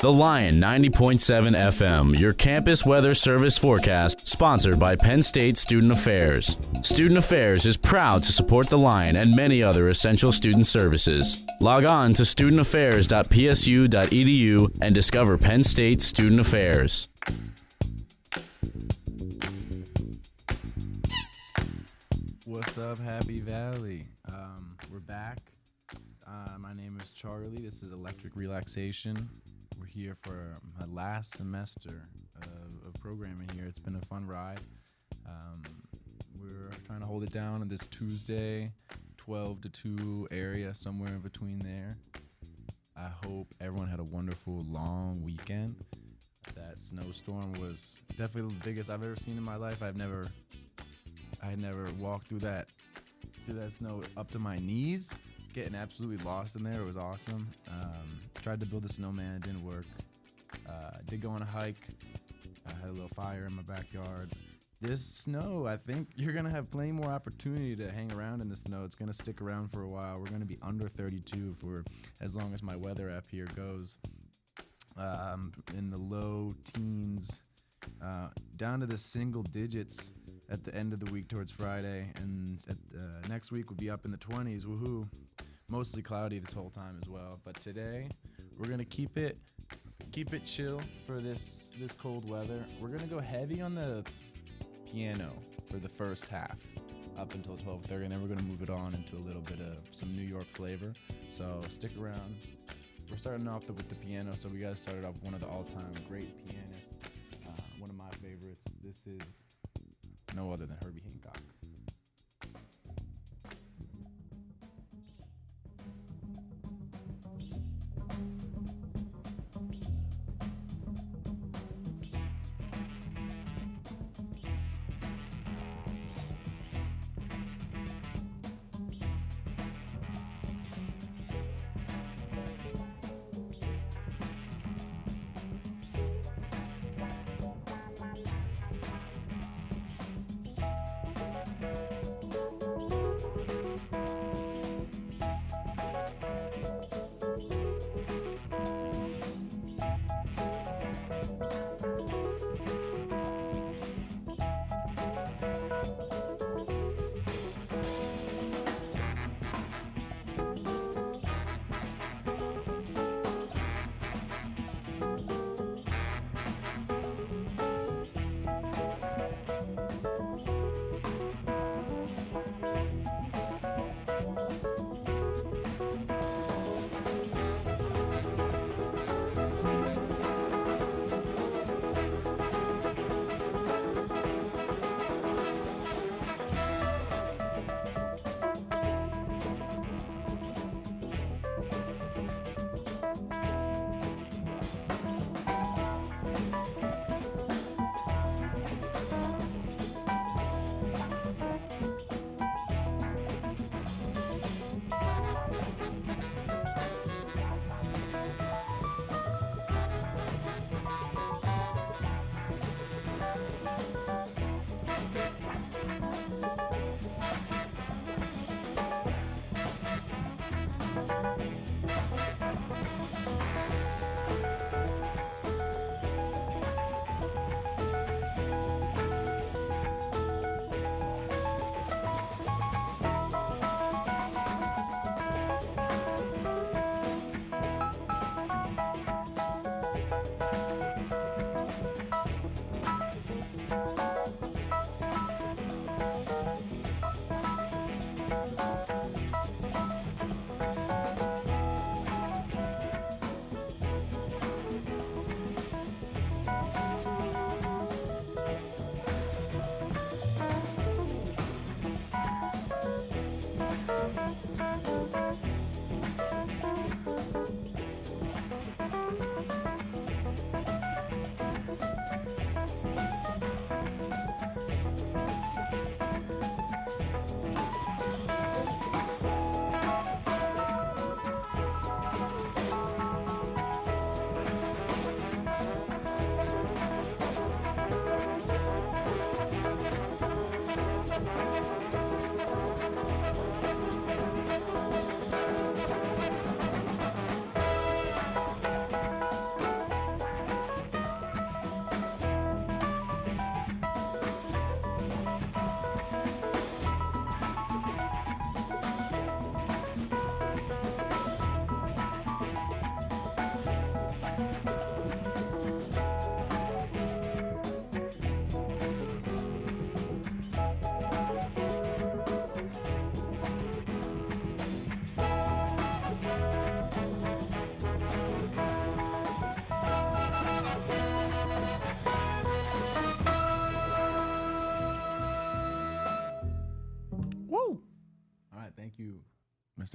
The Lion 90.7 FM, your campus weather service forecast, sponsored by Penn State Student Affairs. Student Affairs is proud to support The Lion and many other essential student services. Log on to studentaffairs.psu.edu and discover Penn State Student Affairs. What's up, Happy Valley? We're back. My name is Charlie. This is Electric Relaxation. We're here for my last semester of programming here. It's been a fun ride. We're trying to hold it down on this Tuesday, 12 to 2 area, somewhere in between there. I hope everyone had a wonderful long weekend. That snowstorm was definitely the biggest I've ever seen in my life. I had never walked through that snow up to my knees, getting absolutely lost in there. It was awesome. Tried to build a snowman, it didn't work. Did go on a hike. I had a little fire in my backyard. This snow, I think you're going to have plenty more opportunity to hang around in the snow. It's going to stick around for a while. We're going to be under 32 for as long as my weather app here goes. In the low teens, down to the single digits at the end of the week towards Friday, and next week will be up in the 20s. Woohoo! Mostly cloudy this whole time as well. But today we're gonna keep it chill for this cold weather. We're gonna go heavy on the piano for the first half up until 12:30, and then we're gonna move it on into a little bit of some New York flavor. So stick around. We're starting off with the piano, so we gotta start it off with one of the all-time great pianists, one of my favorites. This is no other than Herbie Hancock.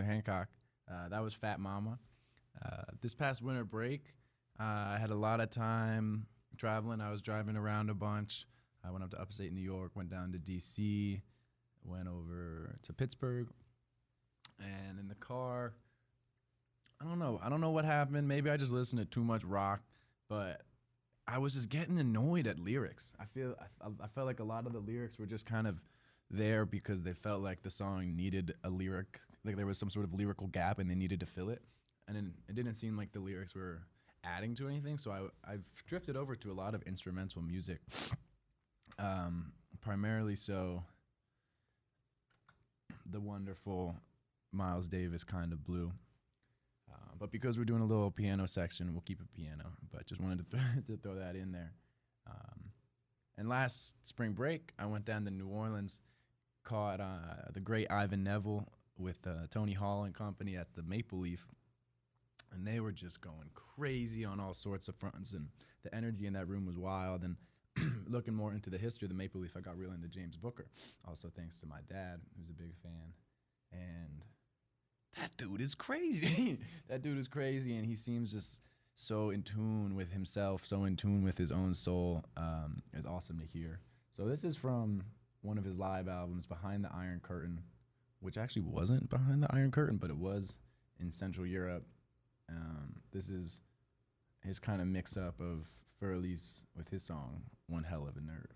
Mr. Hancock. That was Fat Mama. This past winter break, I had a lot of time traveling. I was driving around a bunch. I went up to upstate New York, went down to D.C., went over to Pittsburgh, and in the car, I don't know what happened. Maybe I just listened to too much rock, but I was just getting annoyed at lyrics. I felt like a lot of the lyrics were just kind of there because they felt like the song needed a lyric, like there was some sort of lyrical gap and they needed to fill it. And then it didn't seem like the lyrics were adding to anything, so I've drifted over to a lot of instrumental music, primarily so the wonderful Miles Davis Kind of Blue. But because we're doing a little piano section, we'll keep it piano. But just wanted to throw that in there. And last spring break, I went down to New Orleans, caught the great Ivan Neville with Tony Hall and company at the Maple Leaf. And they were just going crazy on all sorts of fronts. And the energy in that room was wild. And looking more into the history of the Maple Leaf, I got real into James Booker. Also thanks to my dad, who's a big fan. And that dude is crazy. That dude is crazy, and he seems just so in tune with himself, so in tune with his own soul. It's awesome to hear. So this is from one of his live albums, Behind the Iron Curtain, which actually wasn't Behind the Iron Curtain, but it was in Central Europe. This is his kind of mix-up of Furley's with his song, One Hell of a Nerve.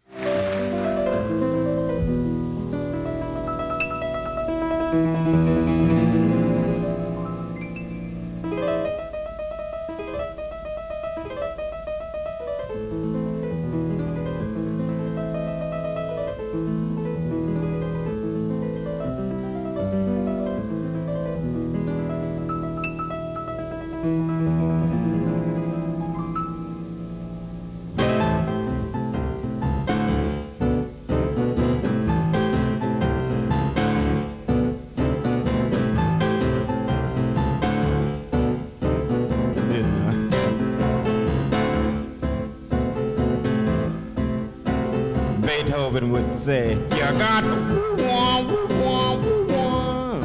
Beethoven would say, you got to woo-wah, woo-wah, woo-wah.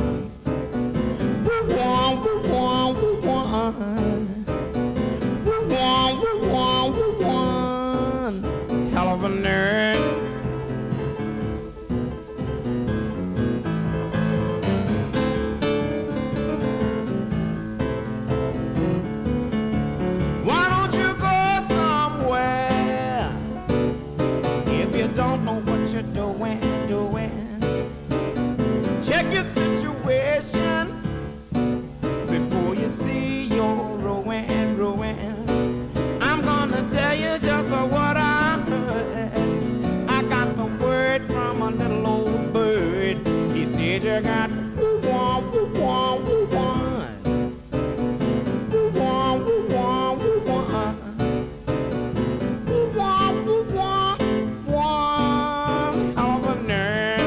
Woo-wah, woo-wah, woo-wah. Woo-wah, woo-wah, woo-wah. Hell of a nerd. Why don't you go somewhere if you don't know what you're doing? Check your situation before you see your ruin. I'm gonna tell you just what I heard. I got the word from a little old bird. He said you got woo-wah, woo-wah, woo-wah. Woo-wah, woo-wah, woo-wah. Woo-wah, woo-wah, woo-wah. Hell of a nerd.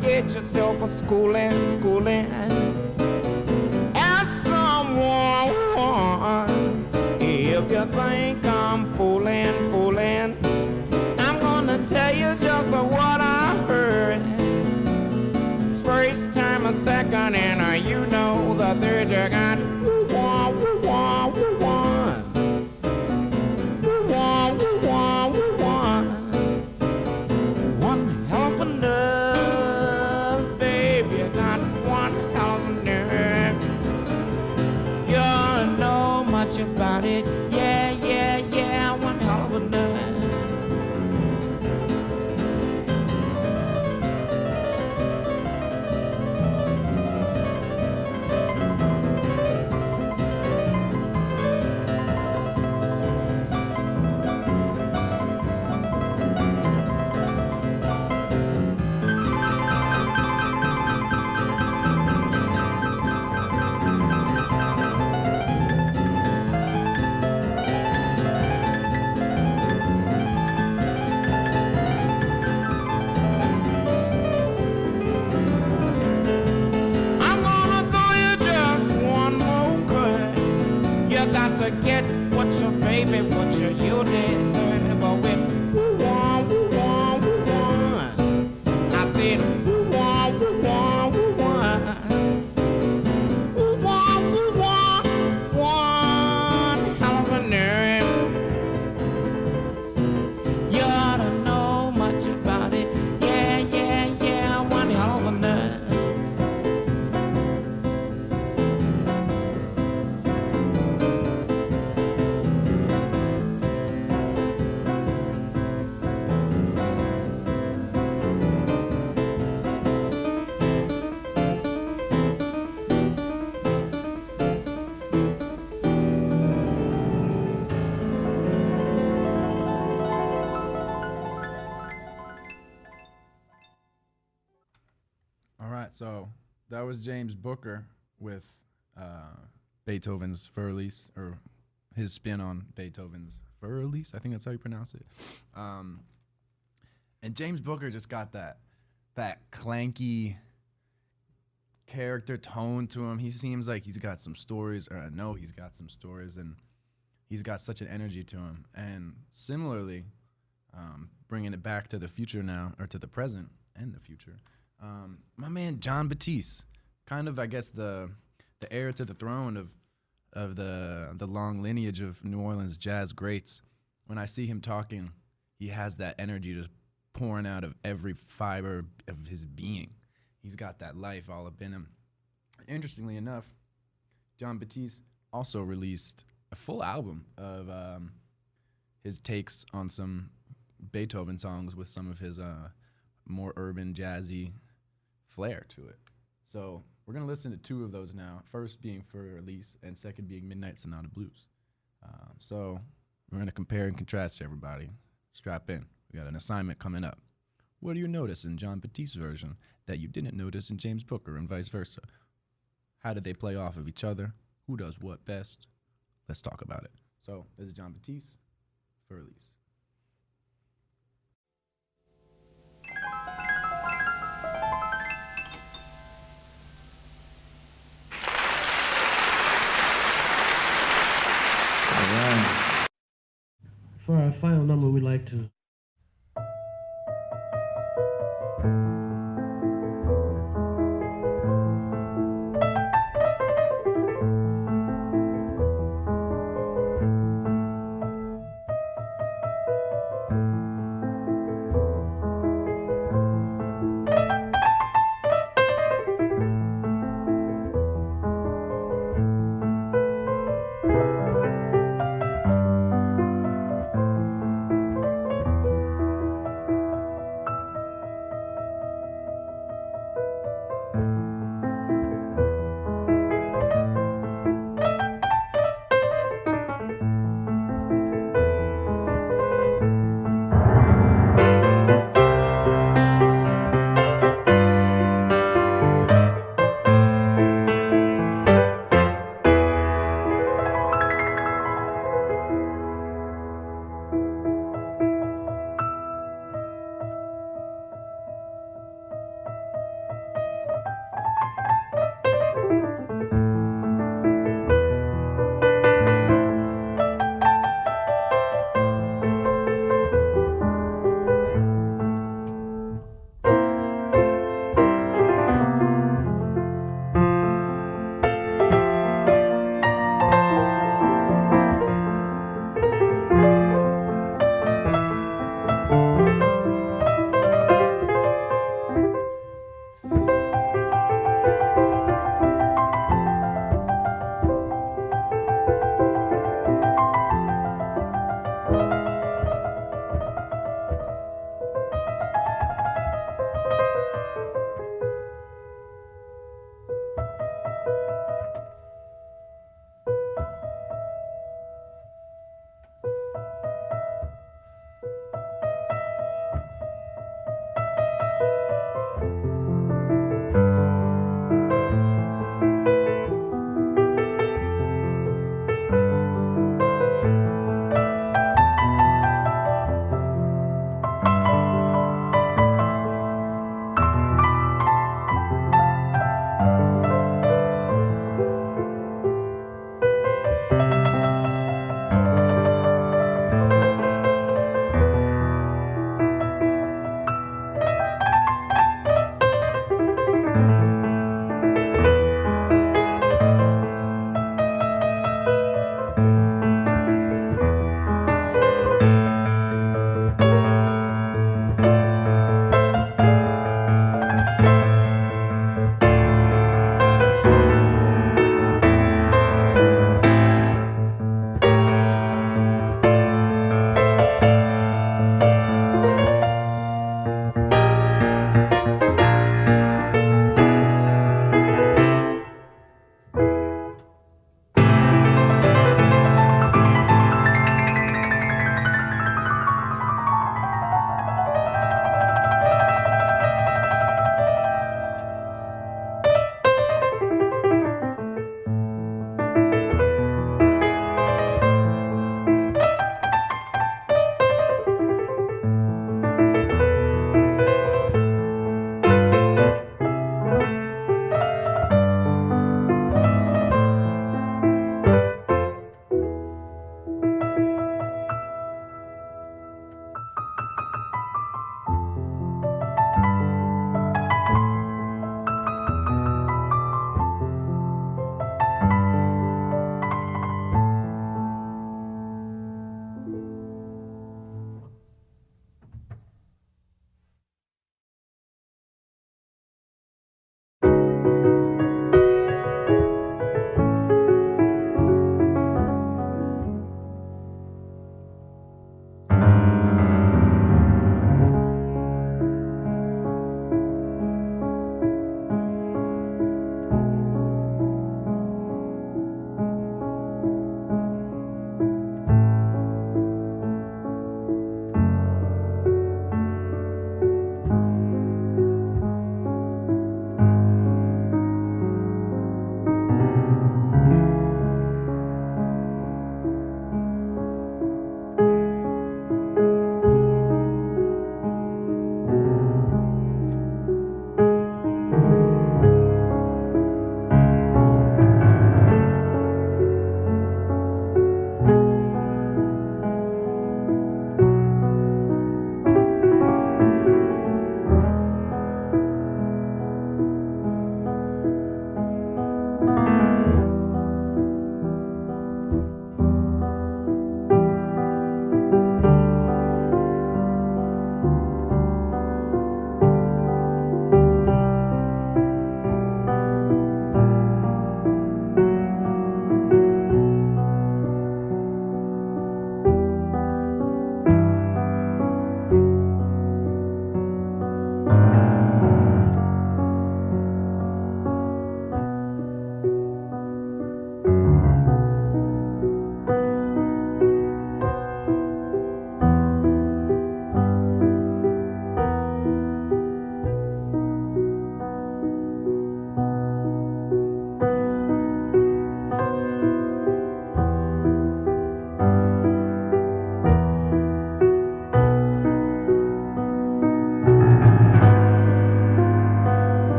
Get yourself a schooling. Ask someone if you think I'm fooling. I'm gonna tell you just what I heard. First time, a second, and you know the third you got woo-wah, woo-wah, woo-wah. Woo-wah, woo-wah, woo-wah. One hell of a nerve, baby, you got one hell of a nerve. much about it. Yeah, yeah, yeah, one hell of a night. I'm gonna throw you just one more cut. You got to get what you baby, what you deserve. With woo-wah, woo-wah, woo-wah. I said woo-wah, woo-wah, woo-wah. Woo-wah, woo-wah, one hell of a nerve. You ought to know much about it. Yeah, yeah, yeah, one hell of a nerve. All right, so that was James Booker with Beethoven's Fur-Elise, or his spin on Beethoven's Fur-Elise. I think that's how you pronounce it. And James Booker just got that clanky character tone to him. He seems like he's got some stories, or I know he's got some stories, and he's got such an energy to him. And similarly, bringing it back to the future now, or to the present and the future, my man John Batiste, kind of, I guess, the heir to the throne of the long lineage of New Orleans jazz greats. When I see him talking, he has that energy just pouring out of every fiber of his being. He's got that life all up in him. Interestingly enough, John Batiste also released a full album of his takes on some Beethoven songs with some of his more urban, jazzy flair to it. So we're going to listen to two of those now, first being Fur-Elise and second being Midnight Sonata Blues. So we're going to compare and contrast to everybody. Strap in. We got an assignment coming up. What do you notice in John Batiste's version that you didn't notice in James Booker, and vice versa? How did they play off of each other? Who does what best? Let's talk about it. So this is John Batiste, Fur-Elise. For our final number, we'd like to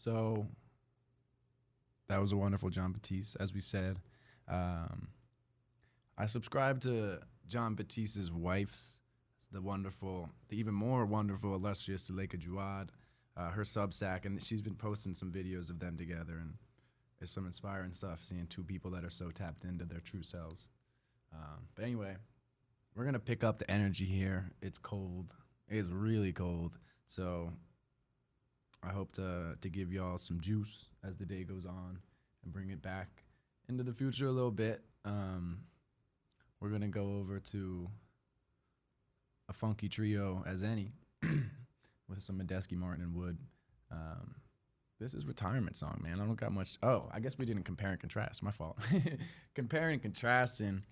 So that was a wonderful John Batiste, as we said. I subscribe to John Batiste's wife's, the even more wonderful, illustrious Zuleika Jouad, her Substack, and she's been posting some videos of them together, and it's some inspiring stuff, seeing two people that are so tapped into their true selves. But anyway, we're going to pick up the energy here. It's cold. It's really cold. So I hope to give y'all some juice as the day goes on and bring it back into the future a little bit. We're going to go over to a funky trio as any with some Medeski, Martin, and Wood. This is Retirement Song, man. I don't got much. Oh, I guess we didn't compare and contrast. My fault. Comparing and contrasting,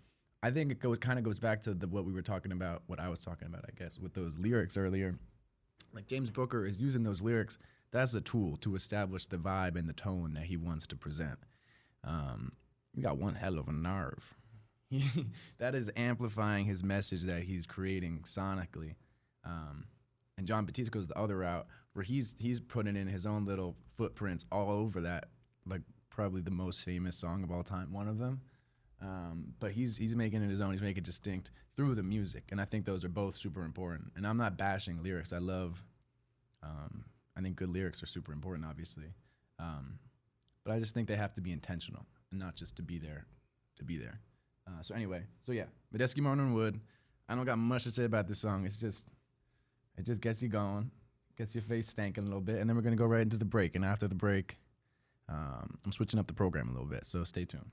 I think it kind of goes back to what we were talking about, what I was talking about, I guess, with those lyrics earlier. Like James Booker is using those lyrics. That's a tool to establish the vibe and the tone that he wants to present. You got one hell of a nerve. That is amplifying his message that he's creating sonically. And John Batiste goes the other route, where he's putting in his own little footprints all over that, like probably the most famous song of all time, one of them. But he's making it his own. He's making it distinct through the music, and I think those are both super important. And I'm not bashing lyrics. I think good lyrics are super important, obviously. But I just think they have to be intentional and not just to be there. So anyway, yeah, Medeski, Martin, and Wood. I don't got much to say about this song. It just gets you going, gets your face stanking a little bit, and then we're gonna go right into the break. And after the break, I'm switching up the program a little bit, so stay tuned.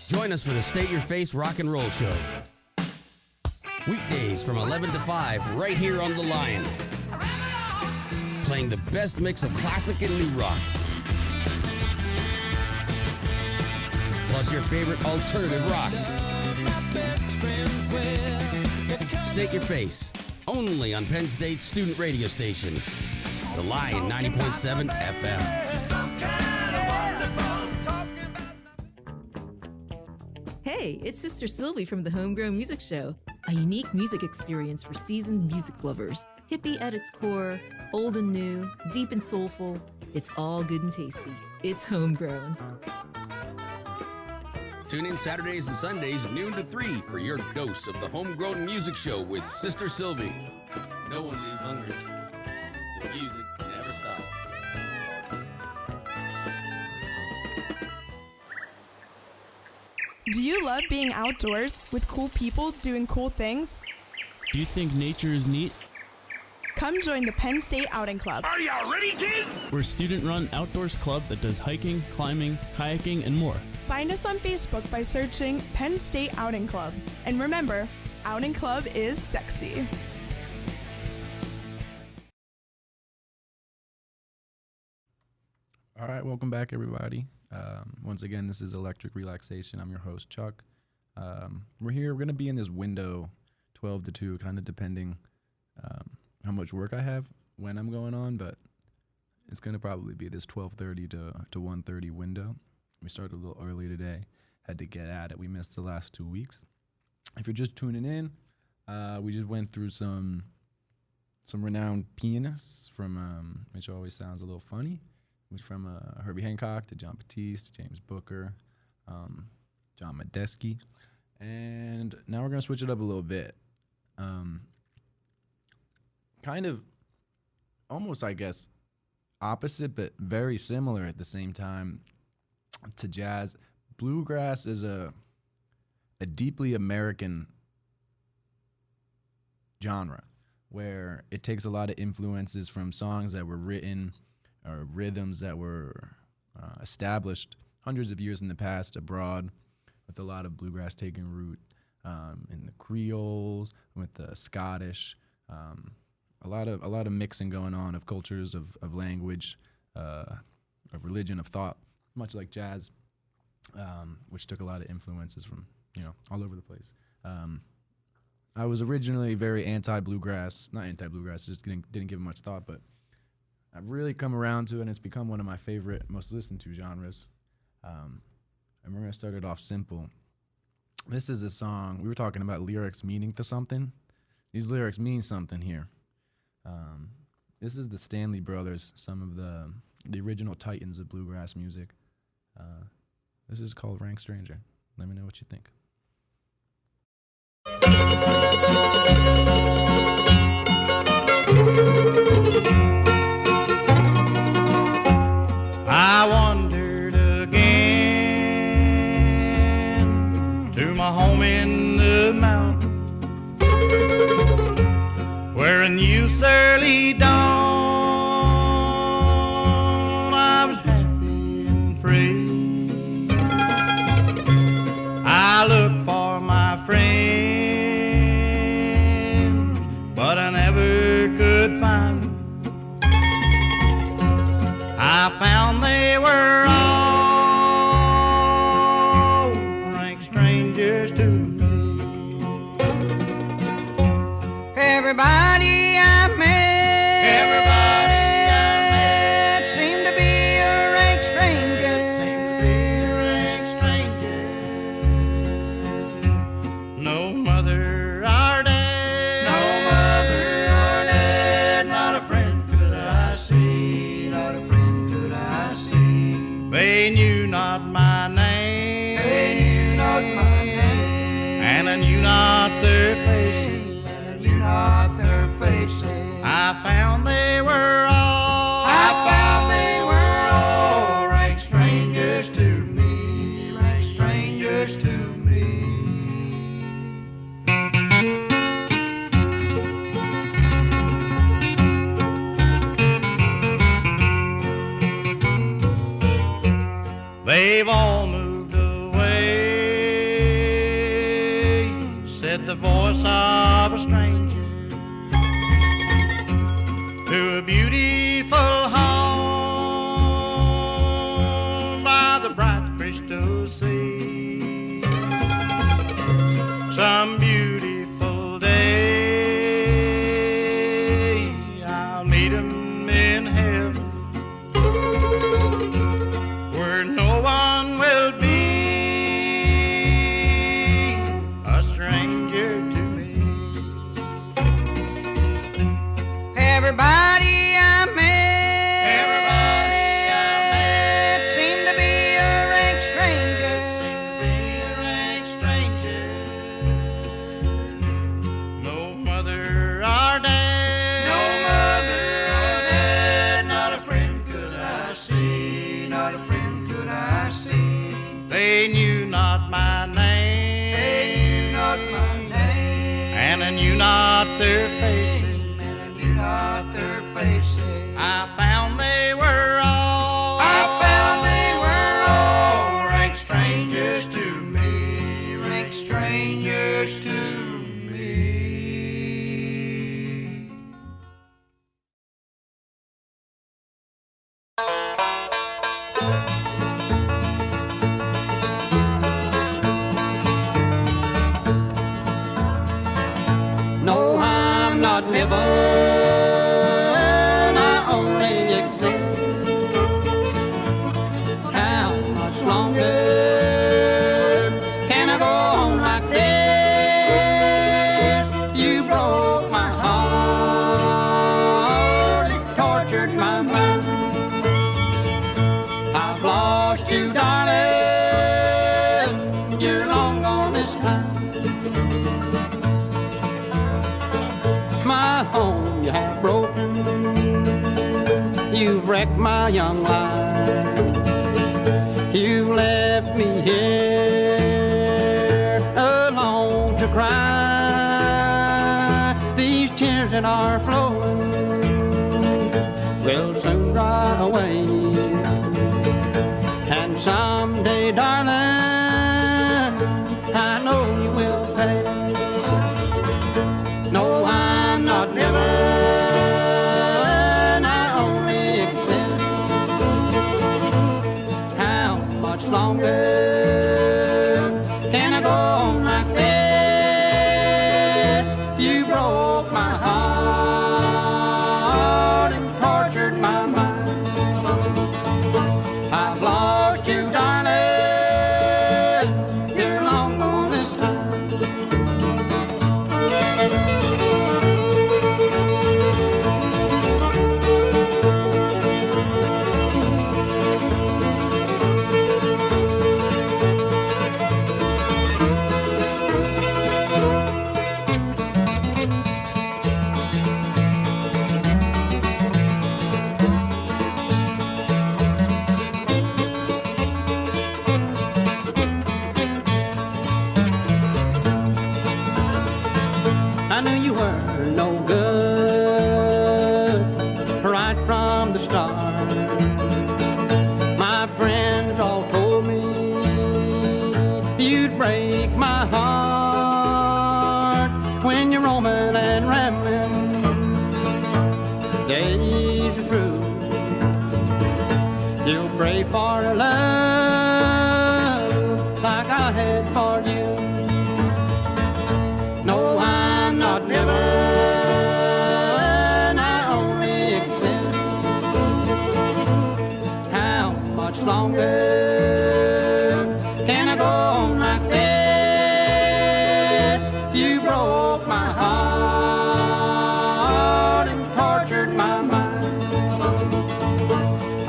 Join us for the State Your Face Rock and Roll Show. Weekdays from 11 to 5 right here on The Lion. Playing the best mix of classic and new rock. Plus your favorite alternative rock. State Your Face, only on Penn State's student radio station. The Lion 90.7 FM. Hey, it's Sister Sylvie from the Homegrown Music Show, a unique music experience for seasoned music lovers. Hippie at its core, old and new, deep and soulful. It's all good and tasty. It's homegrown. Tune in Saturdays and Sundays, noon to 3, for your dose of the Homegrown Music Show with Sister Sylvie. No one leaves hungry. The music never stops. Do you love being outdoors with cool people doing cool things? Do you think nature is neat? Come join the Penn State Outing Club. Are you ready, kids? We're a student-run outdoors club that does hiking, climbing, kayaking, and more. Find us on Facebook by searching Penn State Outing Club. And remember, Outing Club is sexy. All right, welcome back, everybody. Once again, this is Electric Relaxation. I'm your host, Chuck. We're going to be in this window, 12 to 2, kind of depending how much work I have when I'm going on, but it's going to probably be this 12:30 to 1:30 window. We started a little early today. Had to get at it. We missed the last 2 weeks. If you're just tuning in, we just went through some renowned pianists from, which always sounds a little funny, from Herbie Hancock to John Batiste, James Booker, John Medeski. And now we're going to switch it up a little bit. Kind of almost, I guess, opposite, but very similar at the same time to jazz. Bluegrass is a deeply American genre where it takes a lot of influences from songs that were written or rhythms that were established hundreds of years in the past abroad, with a lot of bluegrass taking root in the Creoles, with the Scottish, a lot of mixing going on of cultures, of language, of religion, of thought, much like jazz, which took a lot of influences from all over the place. I was originally very anti-bluegrass, not anti-bluegrass, just didn't give it much thought, but I've really come around to it, and it's become one of my favorite, most listened to genres. And we're going to start it off simple. This is a song, we were talking about lyrics meaning to something. These lyrics mean something here. This is the Stanley Brothers, some of the original titans of bluegrass music. This is called Rank Stranger. Let me know what you think. I wandered again to my home in the mountains, where in youth's early dawn I was happy and free. I looked for my friends, but I never could find them. I found they were all rank strangers to me. Everybody I met seemed to be a rank stranger. No mother or dad, not a friend could I see, not a friend could I see. They knew not my name, and I knew not their faces, I found they were all, rank strangers to me, rank strangers to me. They've all moved away the voice of a stranger to a beautiful home by the bright crystal sea. Some beautiful day I'll meet 'em in heaven where no one will be a stranger to me. Everybody I met seemed to be a rank stranger. No mother or dad, not a friend could I see, not a friend could I see. They knew not my name, and I knew not their faces. I found they were all rank strangers to me, rank strangers to me. No, I'm not living, I only exist. How much longer can I go on like this? You broke my heart, it tortured my mind. I've lost you, darling, you're long gone this time. My home you have broken, you've wrecked my young life. You've left me here alone to cry. These tears that are flowing will soon dry away. And someday, darling, I know you will pay. No, I'm not living, I only exist. How much longer can I go on like this? You broke my heart and tortured my mind. I've lost you, darling, you're long gone this time. I knew you were no good right from the start. My friends all told me you'd break my heart when you're roaming and rambling. Days are through, you'll pray for a love like I had for you. No, I'm not living, I only exist. How much longer can I go on like this? You broke my heart and tortured my mind.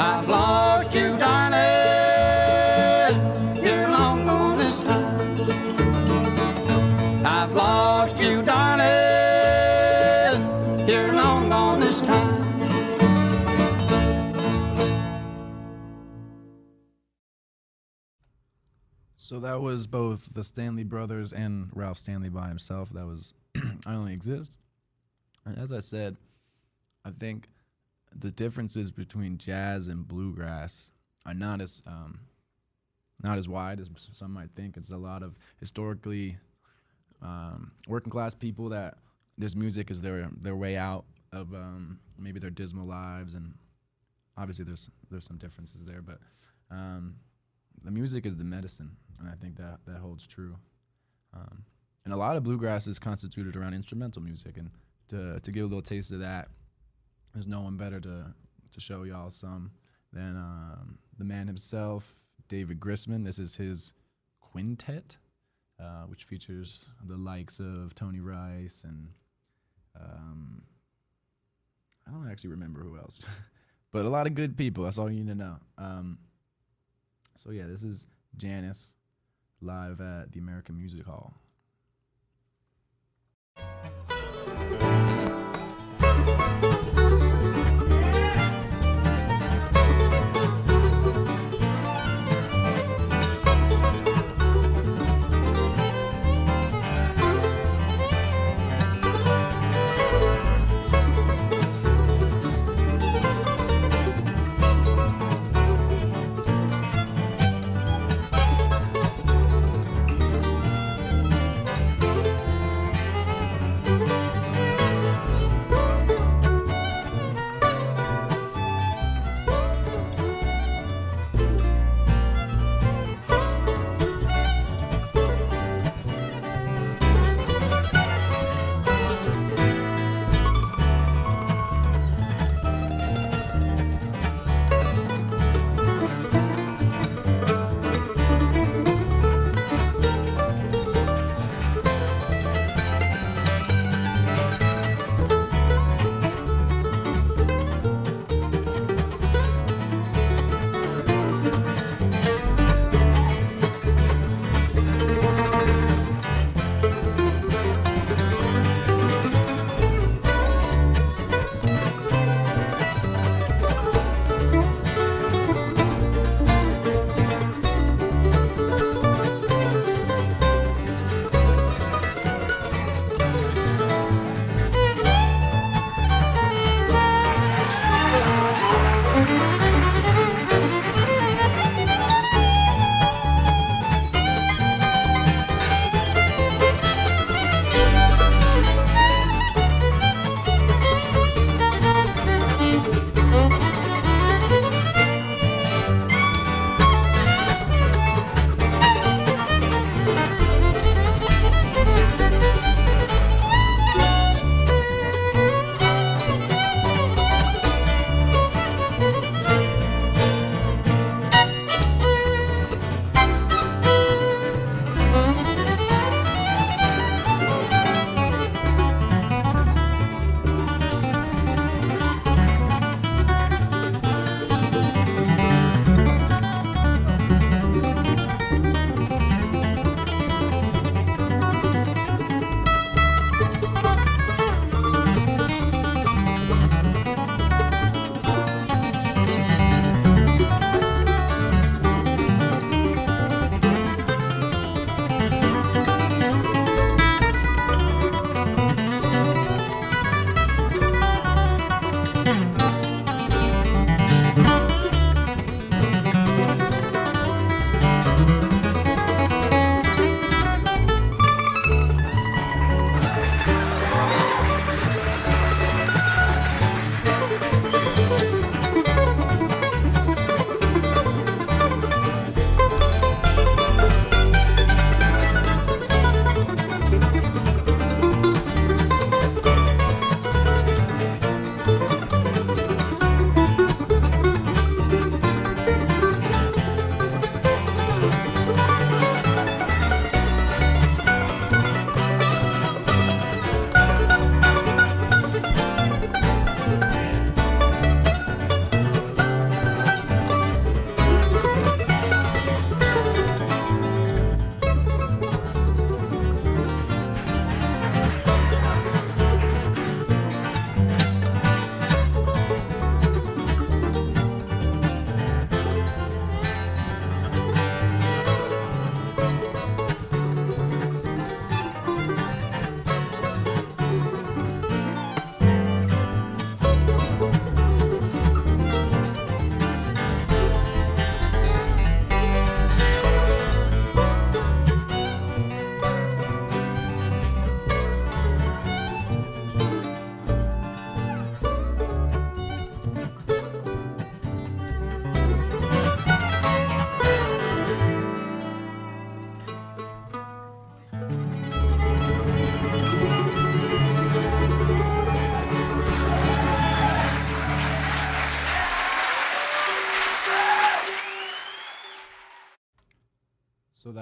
I've lost you, darling, you're long gone this time. I've lost you, darling, you're long gone this time. So that was both the Stanley Brothers and Ralph Stanley by himself. That was I Only Exist. And as I said, I think the differences between jazz and bluegrass are not as wide as some might think. It's a lot of historically working class people that this music is their way out of maybe their dismal lives, and obviously there's some differences there, but the music is the medicine, and I think that holds true. And a lot of bluegrass is constituted around instrumental music, and to give a little taste of that, there's no one better to show y'all some than the man himself, David Grisman. This is his quintet, which features the likes of Tony Rice and I don't actually remember who else, but a lot of good people. That's all you need to know. So yeah, this is Janice live at the American Music Hall.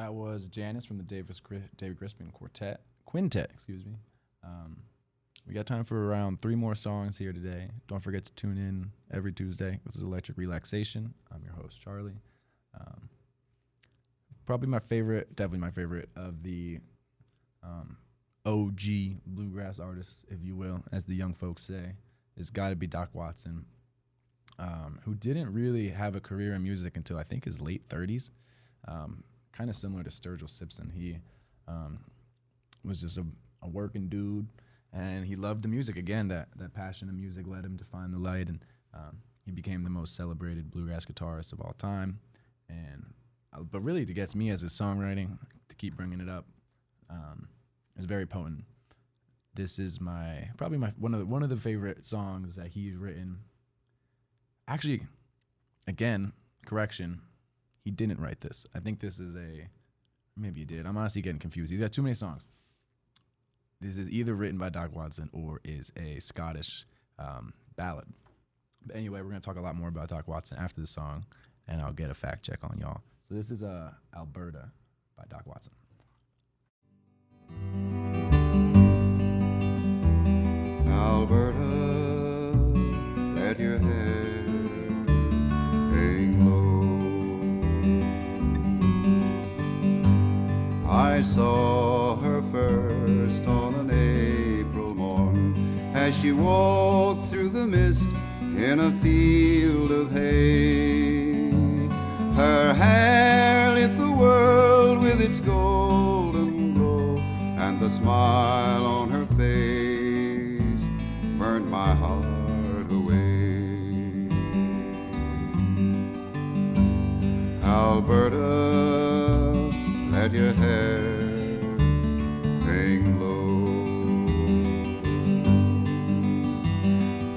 that was Janice from the David Crispin Quintet, excuse me. We got time for around 3 more songs here today. Don't forget to tune in every Tuesday. This is Electric Relaxation. I'm your host, Charlie. Probably my favorite, definitely my favorite of the OG bluegrass artists, if you will, as the young folks say, has got to be Doc Watson, who didn't really have a career in music until I think his late 30s. Kind of similar to Sturgill Simpson. He was just a working dude, and he loved the music. Again, that passion of music led him to find the light, and he became the most celebrated bluegrass guitarist of all time. And but really, it gets me as his songwriting, to keep bringing it up, is very potent. This is probably one of the favorite songs that he's written. Actually, again, correction, he didn't write this. I think this is maybe he did. I'm honestly getting confused. He's got too many songs. This is either written by Doc Watson or is a Scottish ballad. But anyway, we're going to talk a lot more about Doc Watson after the song, and I'll get a fact check on y'all. So this is Alberta by Doc Watson. Alberta, let your hair hang low. I saw her first on an April morn as she walked through the mist in a field of hay. Her hair lit the world with its golden glow, and the smile on her face burned my heart away. Alberta, let your hair hang low.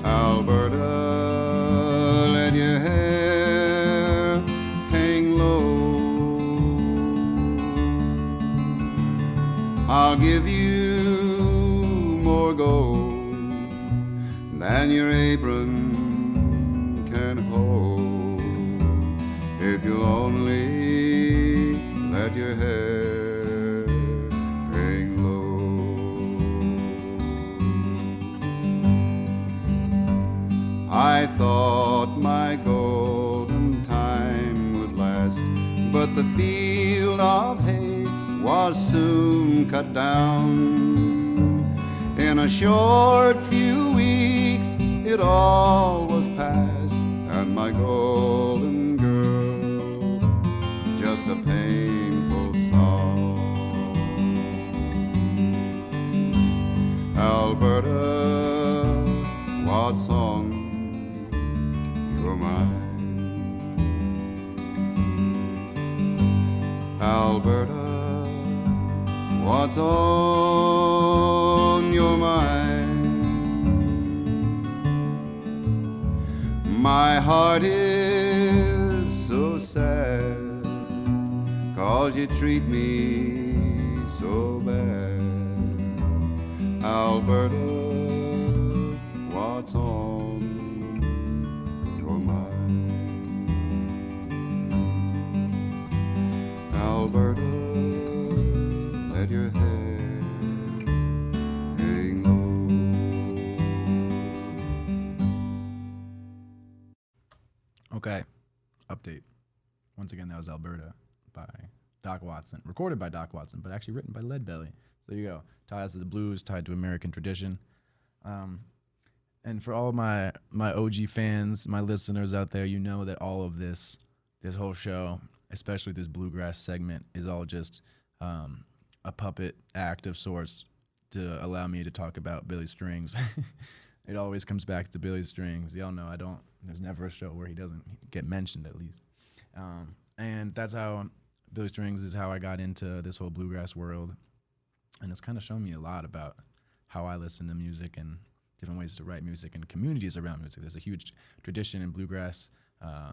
Alberta, let your hair hang low. I'll give you more gold than your apron can hold, if you'll only let your hair hang low. I thought my golden time would last, but the field of hay was soon cut down. In a short few weeks it all was past, and my golden girl just a painful song. Alberta, what song you're mine. Alberta, what's on your mind? My heart is so sad, 'cause you treat me so bad. Alberta, what's on your mind? Alberta, let your hair hang low. Okay, update. Once again, that was Alberta by Doc Watson, recorded by Doc Watson, but actually written by Leadbelly. So there you go. Ties to the blues, tied to American tradition. And for all my OG fans, my listeners out there, you know that all of this whole show, especially this bluegrass segment, is all just a puppet act of sorts to allow me to talk about Billy Strings. It always comes back to Billy Strings. Y'all know there's never a show where he doesn't get mentioned, at least. And that's how Billy Strings is how I got into this whole bluegrass world. And it's kind of shown me a lot about how I listen to music and different ways to write music and communities around music. There's a huge tradition in bluegrass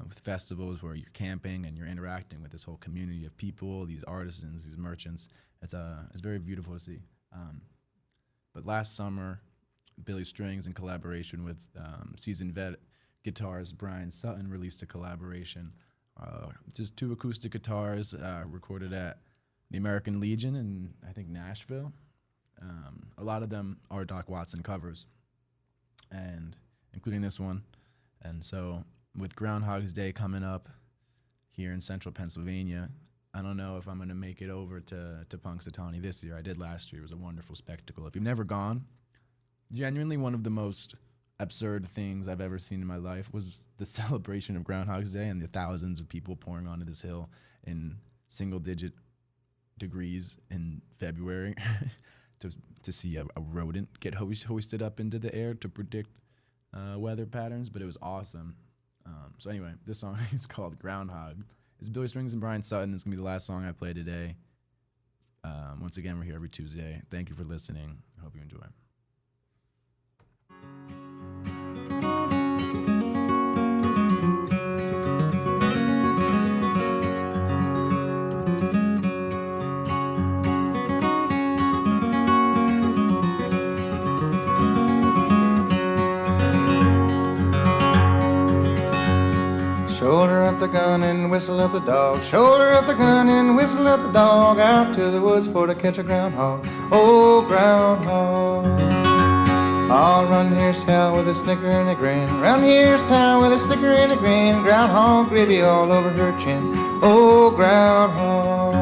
with festivals where you're camping and you're interacting with this whole community of people, these artisans, these merchants. It's very beautiful to see. But last summer, Billy Strings, in collaboration with seasoned vet guitarist Brian Sutton, released a collaboration. Just 2 acoustic guitars recorded at the American Legion in, I think, Nashville. A lot of them are Doc Watson covers, and including this one. And so with Groundhog's Day coming up here in central Pennsylvania, I don't know if I'm going to make it over to Punxsutawney this year. I did last year. It was a wonderful spectacle. If you've never gone, genuinely one of the most absurd things I've ever seen in my life was the celebration of Groundhog's Day and the thousands of people pouring onto this hill in single-digit degrees in February to see a rodent get hoisted up into the air to predict weather patterns. But it was awesome. So anyway, this song is called Groundhog. It's Billy Strings and Brian Sutton. It's going to be the last song I play today. Once again, we're here every Tuesday. Thank you for listening. I hope you enjoy. Shoulder up the gun and whistle up the dog. Shoulder up the gun and whistle up the dog. Out to the woods for to catch a groundhog. Oh, groundhog. I'll run here south with a snicker and a grin. Round here south with a snicker and a grin. Groundhog gravy all over her chin. Oh, groundhog.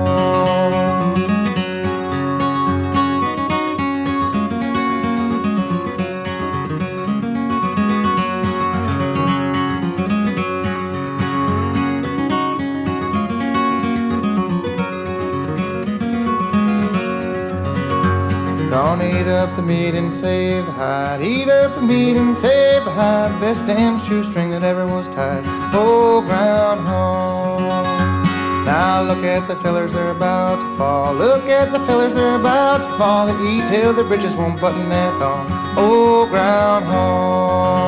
Gonna eat up the meat and save the hide. Eat up the meat and save the hide. Best damn shoestring that ever was tied. Oh, groundhog. Now look at the fellers, they're about to fall. Look at the fellers, they're about to fall. They eat till their britches won't button at all. Oh, groundhog.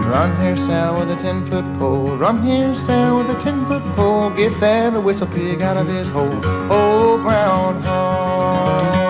Run here, Sal, with a 10-foot pole. Run here, Sal, with a 10-foot pole. Get that whistle pig out of his hole. Oh, groundhog.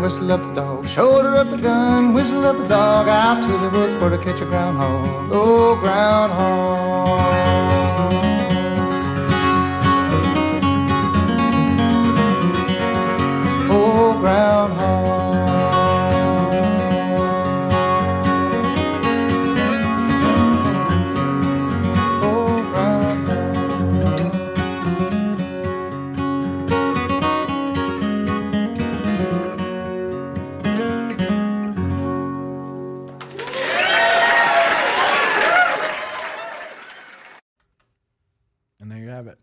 Whistle up the dog, shoulder up the gun, whistle up the dog, out to the woods for to catch a groundhog, oh groundhog. Oh groundhog. Oh groundhog. And there you have it.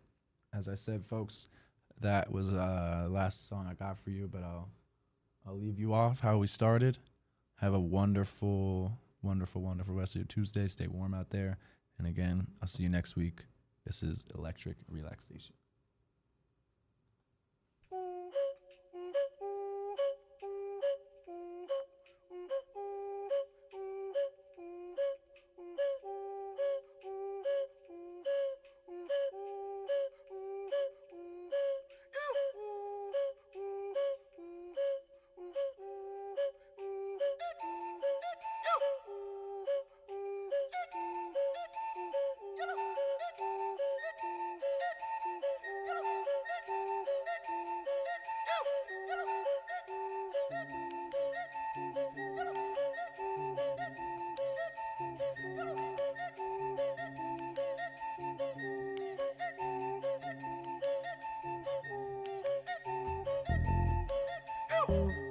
As I said, folks, that was the last song I got for you, but I'll leave you off how we started. Have a wonderful, wonderful, wonderful rest of your Tuesday. Stay warm out there. And again, I'll see you next week. This is Electric Relaxation. Oh.